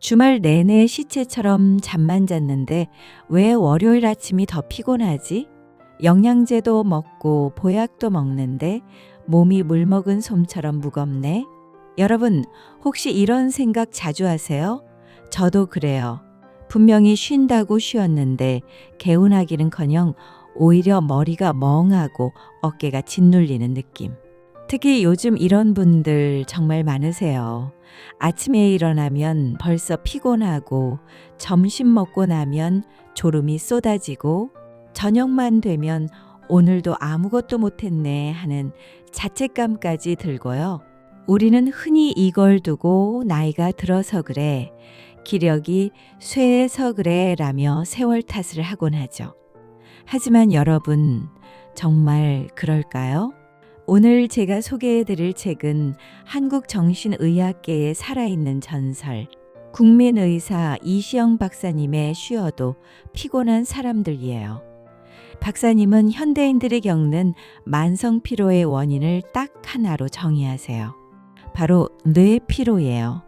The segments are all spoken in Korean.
주말 내내 시체처럼 잠만 잤는데 왜 월요일 아침이 더 피곤하지? 영양제도 먹고 보약도 먹는데 몸이 물 먹은 솜처럼 무겁네. 여러분, 혹시 이런 생각 자주 하세요? 저도 그래요. 분명히 쉰다고 쉬었는데 개운하기는커녕 오히려 머리가 멍하고 어깨가 짓눌리는 느낌. 특히 요즘 이런 분들 정말 많으세요. 아침에 일어나면 벌써 피곤하고 점심 먹고 나면 졸음이 쏟아지고 저녁만 되면 오늘도 아무것도 못했네 하는 자책감까지 들고요. 우리는 흔히 이걸 두고 나이가 들어서 그래, 기력이 쇠해서 그래 라며 세월 탓을 하곤 하죠. 하지만 여러분, 정말 그럴까요? 오늘 제가 소개해드릴 책은 한국정신의학계의 살아있는 전설, 국민의사 이시영 박사님의 쉬어도 피곤한 사람들이에요. 박사님은 현대인들이 겪는 만성피로의 원인을 딱 하나로 정의하세요. 바로 뇌피로예요.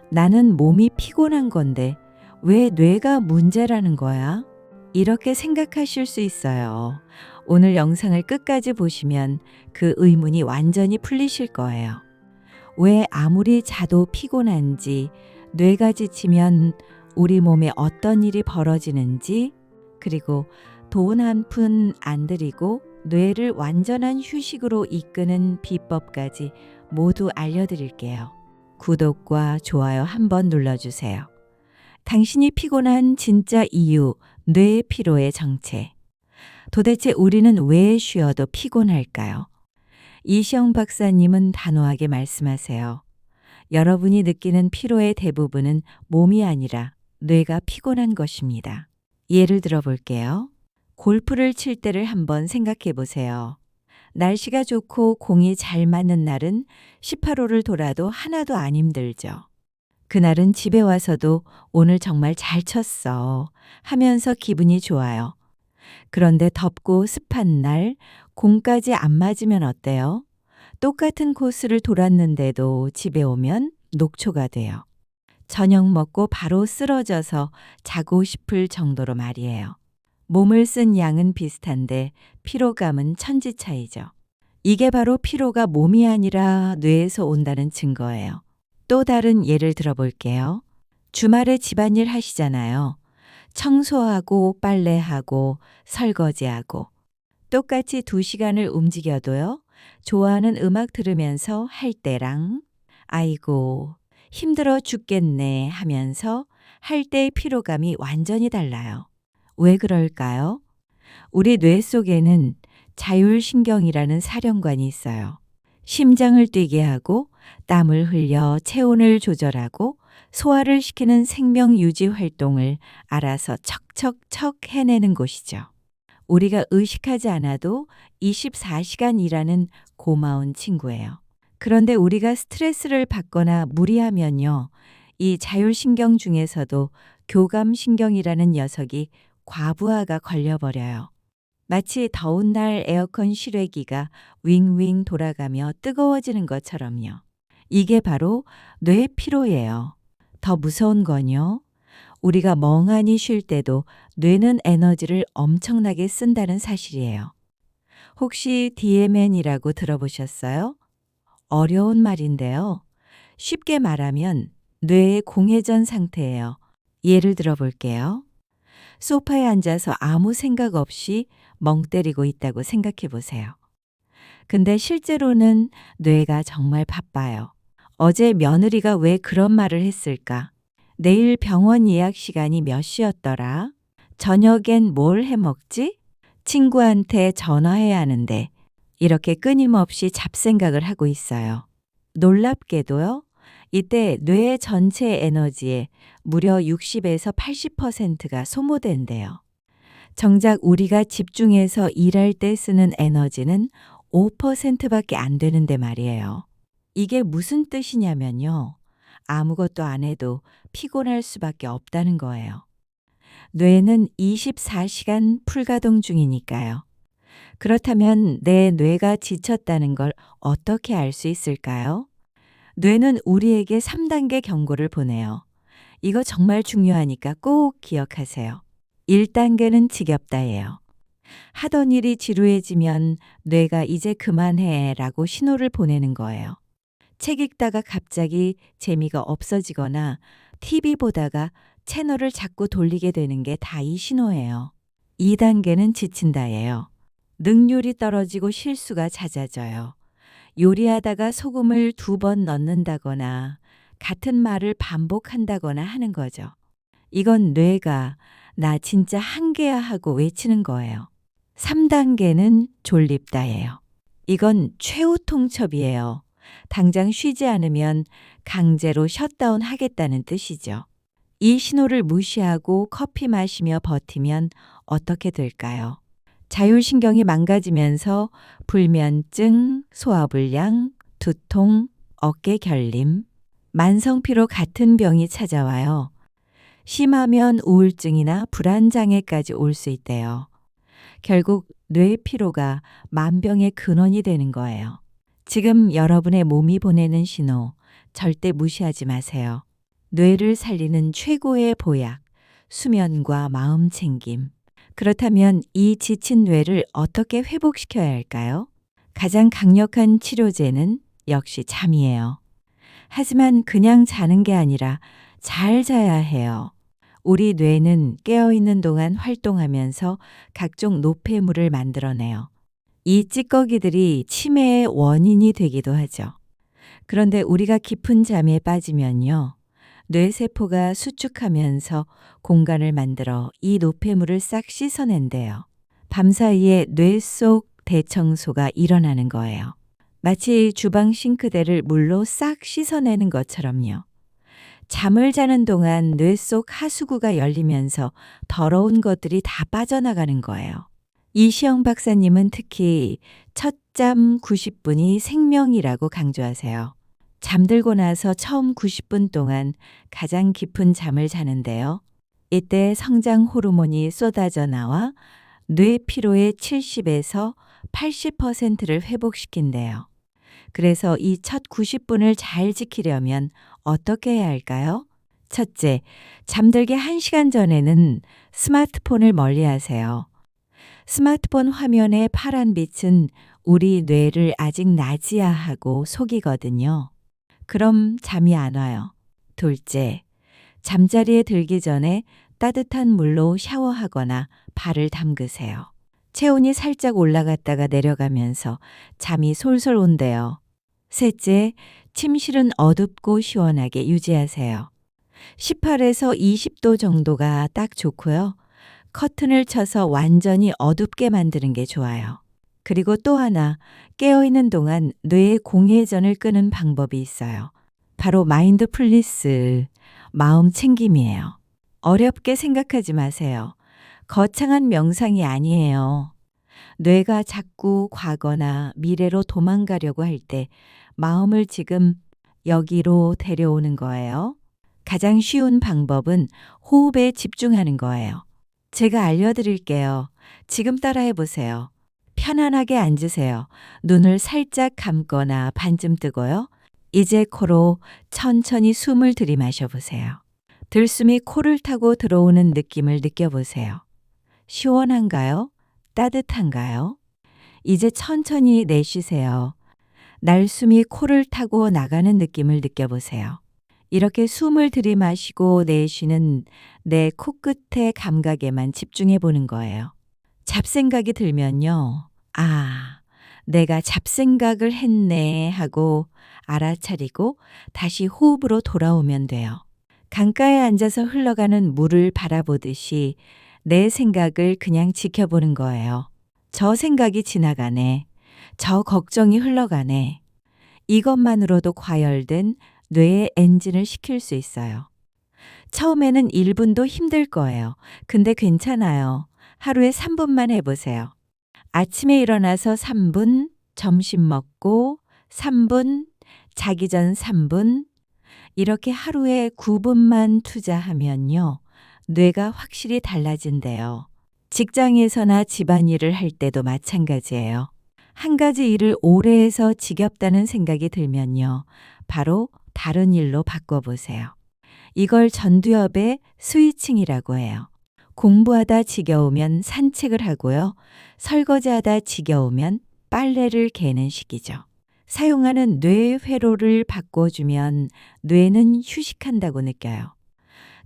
나는 몸이 피곤한 건데 왜 뇌가 문제라는 거야? 이렇게 생각하실 수 있어요. 오늘 영상을 끝까지 보시면 그 의문이 완전히 풀리실 거예요. 왜 아무리 자도 피곤한지, 뇌가 지치면 우리 몸에 어떤 일이 벌어지는지, 그리고 돈 한 푼 안 들이고 뇌를 완전한 휴식으로 이끄는 비법까지 모두 알려드릴게요. 구독과 좋아요 한번 눌러주세요. 당신이 피곤한 진짜 이유, 뇌 피로의 정체. 도대체 우리는 왜 쉬어도 피곤할까요? 이시영 박사님은 단호하게 말씀하세요. 여러분이 느끼는 피로의 대부분은 몸이 아니라 뇌가 피곤한 것입니다. 예를 들어 볼게요. 골프를 칠 때를 한번 생각해 보세요. 날씨가 좋고 공이 잘 맞는 날은 18홀을 돌아도 하나도 안 힘들죠. 그날은 집에 와서도 오늘 정말 잘 쳤어 하면서 기분이 좋아요. 그런데 덥고 습한 날 공까지 안 맞으면 어때요? 똑같은 코스를 돌았는데도 집에 오면 녹초가 돼요. 저녁 먹고 바로 쓰러져서 자고 싶을 정도로 말이에요. 몸을 쓴 양은 비슷한데 피로감은 천지 차이죠. 이게 바로 피로가 몸이 아니라 뇌에서 온다는 증거예요. 또 다른 예를 들어볼게요. 주말에 집안일 하시잖아요. 청소하고 빨래하고 설거지하고 똑같이 2시간을 움직여도요. 좋아하는 음악 들으면서 할 때랑 아이고 힘들어 죽겠네 하면서 할 때의 피로감이 완전히 달라요. 왜 그럴까요? 우리 뇌 속에는 자율신경이라는 사령관이 있어요. 심장을 뛰게 하고 땀을 흘려 체온을 조절하고 소화를 시키는 생명 유지 활동을 알아서 척척척 해내는 곳이죠. 우리가 의식하지 않아도 24시간 일하는 고마운 친구예요. 그런데 우리가 스트레스를 받거나 무리하면요. 이 자율신경 중에서도 교감신경이라는 녀석이 과부하가 걸려버려요. 마치 더운 날 에어컨 실외기가 윙윙 돌아가며 뜨거워지는 것처럼요. 이게 바로 뇌 피로예요. 더 무서운 건요. 우리가 멍하니 쉴 때도 뇌는 에너지를 엄청나게 쓴다는 사실이에요. 혹시 DMN이라고 들어보셨어요? 어려운 말인데요. 쉽게 말하면 뇌의 공회전 상태예요. 예를 들어 볼게요. 소파에 앉아서 아무 생각 없이 멍 때리고 있다고 생각해 보세요. 근데 실제로는 뇌가 정말 바빠요. 어제 며느리가 왜 그런 말을 했을까? 내일 병원 예약 시간이 몇 시였더라? 저녁엔 뭘 해 먹지? 친구한테 전화해야 하는데 이렇게 끊임없이 잡생각을 하고 있어요. 놀랍게도요. 이때 뇌 전체 에너지의 무려 60에서 80%가 소모된대요. 정작 우리가 집중해서 일할 때 쓰는 에너지는 5%밖에 안 되는데 말이에요. 이게 무슨 뜻이냐면요. 아무것도 안 해도 피곤할 수밖에 없다는 거예요. 뇌는 24시간 풀가동 중이니까요. 그렇다면 내 뇌가 지쳤다는 걸 어떻게 알 수 있을까요? 뇌는 우리에게 3단계 경고를 보내요. 이거 정말 중요하니까 꼭 기억하세요. 1단계는 지겹다예요. 하던 일이 지루해지면 뇌가 이제 그만해 라고 신호를 보내는 거예요. 책 읽다가 갑자기 재미가 없어지거나 TV 보다가 채널을 자꾸 돌리게 되는 게 다 이 신호예요. 2단계는 지친다예요. 능률이 떨어지고 실수가 잦아져요. 요리하다가 소금을 2번 넣는다거나 같은 말을 반복한다거나 하는 거죠. 이건 뇌가 나 진짜 한계야 하고 외치는 거예요. 3단계는 졸립다예요. 이건 최후 통첩이에요. 당장 쉬지 않으면 강제로 셧다운 하겠다는 뜻이죠. 이 신호를 무시하고 커피 마시며 버티면 어떻게 될까요? 자율신경이 망가지면서 불면증, 소화불량, 두통, 어깨 결림, 만성피로 같은 병이 찾아와요. 심하면 우울증이나 불안장애까지 올 수 있대요. 결국 뇌 피로가 만병의 근원이 되는 거예요. 지금 여러분의 몸이 보내는 신호 절대 무시하지 마세요. 뇌를 살리는 최고의 보약, 수면과 마음 챙김. 그렇다면 이 지친 뇌를 어떻게 회복시켜야 할까요? 가장 강력한 치료제는 역시 잠이에요. 하지만 그냥 자는 게 아니라 잘 자야 해요. 우리 뇌는 깨어있는 동안 활동하면서 각종 노폐물을 만들어내요. 이 찌꺼기들이 치매의 원인이 되기도 하죠. 그런데 우리가 깊은 잠에 빠지면요. 뇌세포가 수축하면서 공간을 만들어 이 노폐물을 싹 씻어낸대요. 밤사이에 뇌 속 대청소가 일어나는 거예요. 마치 주방 싱크대를 물로 싹 씻어내는 것처럼요. 잠을 자는 동안 뇌 속 하수구가 열리면서 더러운 것들이 다 빠져나가는 거예요. 이시영 박사님은 특히 첫잠 90분이 생명이라고 강조하세요. 잠들고 나서 처음 90분 동안 가장 깊은 잠을 자는데요. 이때 성장 호르몬이 쏟아져 나와 뇌 피로의 70에서 80%를 회복시킨대요. 그래서 이 첫 90분을 잘 지키려면 어떻게 해야 할까요? 첫째, 잠들기 1시간 전에는 스마트폰을 멀리 하세요. 스마트폰 화면의 파란 빛은 우리 뇌를 아직 낮이야 하고 속이거든요. 그럼 잠이 안 와요. 둘째, 잠자리에 들기 전에 따뜻한 물로 샤워하거나 발을 담그세요. 체온이 살짝 올라갔다가 내려가면서 잠이 솔솔 온대요. 셋째, 침실은 어둡고 시원하게 유지하세요. 18에서 20도 정도가 딱 좋고요. 커튼을 쳐서 완전히 어둡게 만드는 게 좋아요. 그리고 또 하나, 깨어있는 동안 뇌의 공회전을 끄는 방법이 있어요. 바로 마인드풀니스, 마음 챙김이에요. 어렵게 생각하지 마세요. 거창한 명상이 아니에요. 뇌가 자꾸 과거나 미래로 도망가려고 할 때 마음을 지금 여기로 데려오는 거예요. 가장 쉬운 방법은 호흡에 집중하는 거예요. 제가 알려드릴게요. 지금 따라해 보세요. 편안하게 앉으세요. 눈을 살짝 감거나 반쯤 뜨고요. 이제 코로 천천히 숨을 들이마셔 보세요. 들숨이 코를 타고 들어오는 느낌을 느껴보세요. 시원한가요? 따뜻한가요? 이제 천천히 내쉬세요. 날숨이 코를 타고 나가는 느낌을 느껴보세요. 이렇게 숨을 들이마시고 내쉬는 내 코끝의 감각에만 집중해 보는 거예요. 잡생각이 들면요. 아, 내가 잡생각을 했네 하고 알아차리고 다시 호흡으로 돌아오면 돼요. 강가에 앉아서 흘러가는 물을 바라보듯이 내 생각을 그냥 지켜보는 거예요. 저 생각이 지나가네. 저 걱정이 흘러가네. 이것만으로도 과열된 뇌의 엔진을 시킬 수 있어요. 처음에는 1분도 힘들 거예요. 근데 괜찮아요. 하루에 3분만 해보세요. 아침에 일어나서 3분, 점심 먹고 3분, 자기 전 3분, 이렇게 하루에 9분만 투자하면요. 뇌가 확실히 달라진대요. 직장에서나 집안일을 할 때도 마찬가지예요. 한 가지 일을 오래 해서 지겹다는 생각이 들면요. 바로 다른 일로 바꿔보세요. 이걸 전두엽의 스위칭이라고 해요. 공부하다 지겨우면 산책을 하고요. 설거지하다 지겨우면 빨래를 개는 식이죠. 사용하는 뇌 회로를 바꿔주면 뇌는 휴식한다고 느껴요.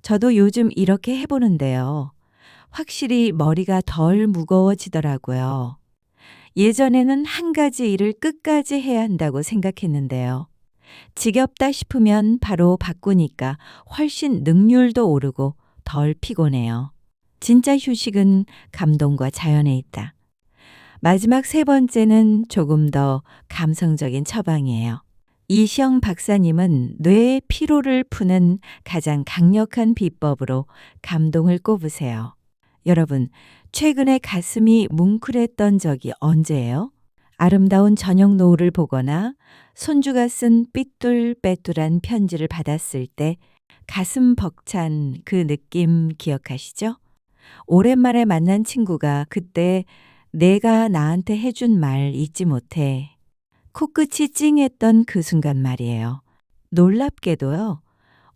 저도 요즘 이렇게 해보는데요. 확실히 머리가 덜 무거워지더라고요. 예전에는 한 가지 일을 끝까지 해야 한다고 생각했는데요. 지겹다 싶으면 바로 바꾸니까 훨씬 능률도 오르고 덜 피곤해요. 진짜 휴식은 감동과 자연에 있다. 마지막 세 번째는 조금 더 감성적인 처방이에요. 이시영 박사님은 뇌의 피로를 푸는 가장 강력한 비법으로 감동을 꼽으세요. 여러분, 최근에 가슴이 뭉클했던 적이 언제예요? 아름다운 저녁 노을을 보거나 손주가 쓴 삐뚤빼뚤한 편지를 받았을 때 가슴 벅찬 그 느낌 기억하시죠? 오랜만에 만난 친구가 그때 내가 나한테 해준 말 잊지 못해. 코끝이 찡했던 그 순간 말이에요. 놀랍게도요.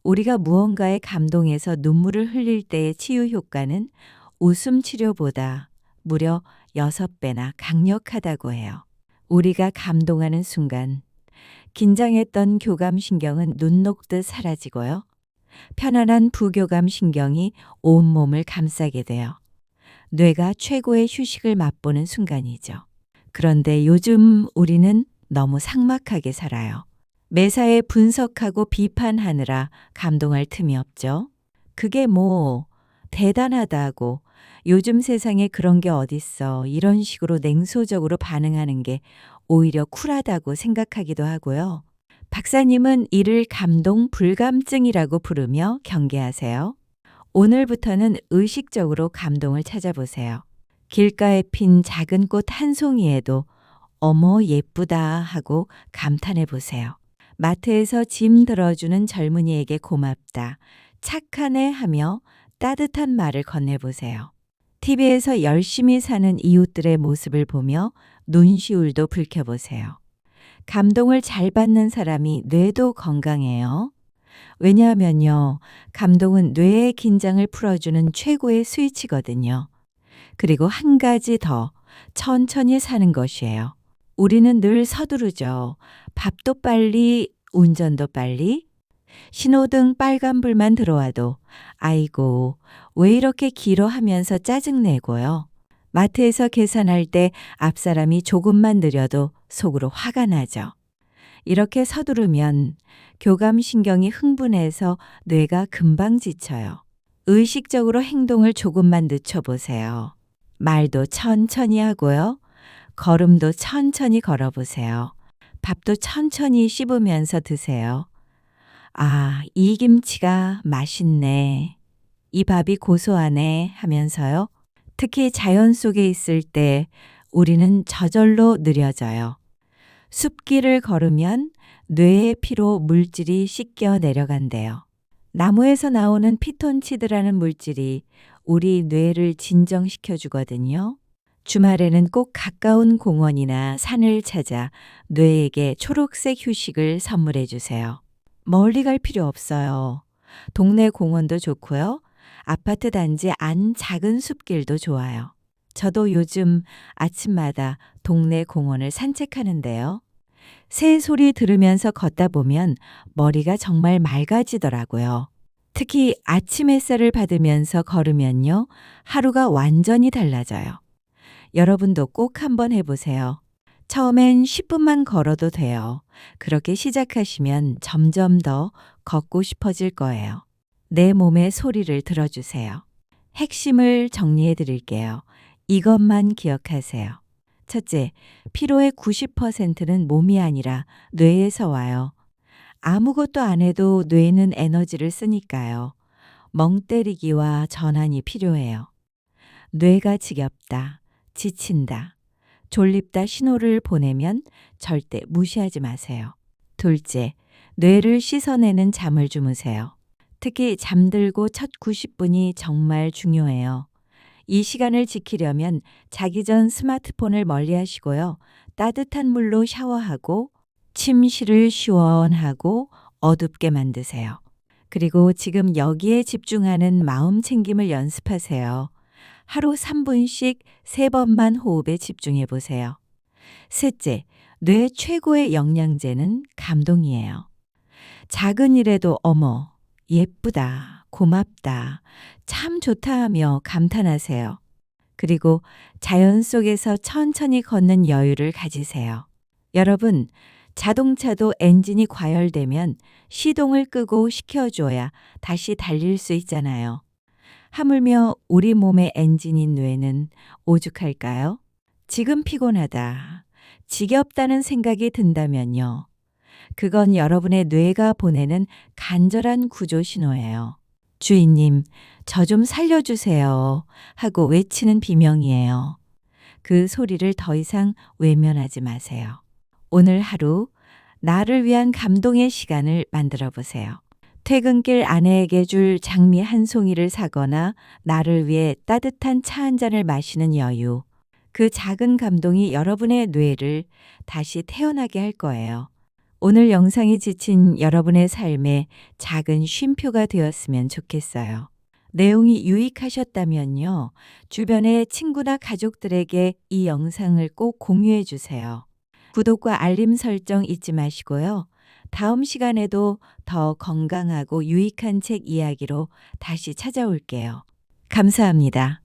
우리가 무언가에 감동해서 눈물을 흘릴 때의 치유 효과는 웃음 치료보다 무려 6배나 강력하다고 해요. 우리가 감동하는 순간 긴장했던 교감신경은 눈 녹듯 사라지고요. 편안한 부교감 신경이 온몸을 감싸게 돼요. 뇌가 최고의 휴식을 맛보는 순간이죠. 그런데 요즘 우리는 너무 삭막하게 살아요. 매사에 분석하고 비판하느라 감동할 틈이 없죠. 그게 뭐 대단하다고 요즘 세상에 그런 게 어딨어 이런 식으로 냉소적으로 반응하는 게 오히려 쿨하다고 생각하기도 하고요. 박사님은 이를 감동 불감증이라고 부르며 경계하세요. 오늘부터는 의식적으로 감동을 찾아보세요. 길가에 핀 작은 꽃 한 송이에도 어머 예쁘다 하고 감탄해 보세요. 마트에서 짐 들어주는 젊은이에게 고맙다, 착하네 하며 따뜻한 말을 건네보세요. TV에서 열심히 사는 이웃들의 모습을 보며 눈시울도 붉혀보세요. 감동을 잘 받는 사람이 뇌도 건강해요. 왜냐하면요, 감동은 뇌의 긴장을 풀어주는 최고의 스위치거든요. 그리고 한 가지 더, 천천히 사는 것이에요. 우리는 늘 서두르죠. 밥도 빨리, 운전도 빨리. 신호등 빨간불만 들어와도 아이고, 왜 이렇게 길어 하면서 짜증내고요. 마트에서 계산할 때 앞사람이 조금만 느려도 속으로 화가 나죠. 이렇게 서두르면 교감신경이 흥분해서 뇌가 금방 지쳐요. 의식적으로 행동을 조금만 늦춰보세요. 말도 천천히 하고요. 걸음도 천천히 걸어보세요. 밥도 천천히 씹으면서 드세요. 아, 이 김치가 맛있네. 이 밥이 고소하네 하면서요. 특히 자연 속에 있을 때 우리는 저절로 느려져요. 숲길을 걸으면 뇌의 피로 물질이 씻겨 내려간대요. 나무에서 나오는 피톤치드라는 물질이 우리 뇌를 진정시켜 주거든요. 주말에는 꼭 가까운 공원이나 산을 찾아 뇌에게 초록색 휴식을 선물해 주세요. 멀리 갈 필요 없어요. 동네 공원도 좋고요. 아파트 단지 안 작은 숲길도 좋아요. 저도 요즘 아침마다 동네 공원을 산책하는데요. 새 소리 들으면서 걷다 보면 머리가 정말 맑아지더라고요. 특히 아침 햇살을 받으면서 걸으면요, 하루가 완전히 달라져요. 여러분도 꼭 한번 해보세요. 처음엔 10분만 걸어도 돼요. 그렇게 시작하시면 점점 더 걷고 싶어질 거예요. 내 몸의 소리를 들어주세요. 핵심을 정리해 드릴게요. 이것만 기억하세요. 첫째, 피로의 90%는 몸이 아니라 뇌에서 와요. 아무것도 안 해도 뇌는 에너지를 쓰니까요. 멍 때리기와 전환이 필요해요. 뇌가 지겹다, 지친다, 졸립다 신호를 보내면 절대 무시하지 마세요. 둘째, 뇌를 씻어내는 잠을 주무세요. 특히 잠들고 첫 90분이 정말 중요해요. 이 시간을 지키려면 자기 전 스마트폰을 멀리 하시고요. 따뜻한 물로 샤워하고 침실을 시원하고 어둡게 만드세요. 그리고 지금 여기에 집중하는 마음 챙김을 연습하세요. 하루 3분씩 3번만 호흡에 집중해 보세요. 셋째, 뇌 최고의 영양제는 감동이에요. 작은 일에도 어머, 예쁘다, 고맙다, 참 좋다 하며 감탄하세요. 그리고 자연 속에서 천천히 걷는 여유를 가지세요. 여러분, 자동차도 엔진이 과열되면 시동을 끄고 식혀줘야 다시 달릴 수 있잖아요. 하물며 우리 몸의 엔진인 뇌는 오죽할까요? 지금 피곤하다, 지겹다는 생각이 든다면요. 그건 여러분의 뇌가 보내는 간절한 구조 신호예요. 주인님, 저 좀 살려주세요 하고 외치는 비명이에요. 그 소리를 더 이상 외면하지 마세요. 오늘 하루 나를 위한 감동의 시간을 만들어 보세요. 퇴근길 아내에게 줄 장미 한 송이를 사거나 나를 위해 따뜻한 차 한 잔을 마시는 여유. 그 작은 감동이 여러분의 뇌를 다시 태어나게 할 거예요. 오늘 영상이 지친 여러분의 삶에 작은 쉼표가 되었으면 좋겠어요. 내용이 유익하셨다면요. 주변의 친구나 가족들에게 이 영상을 꼭 공유해 주세요. 구독과 알림 설정 잊지 마시고요. 다음 시간에도 더 건강하고 유익한 책 이야기로 다시 찾아올게요. 감사합니다.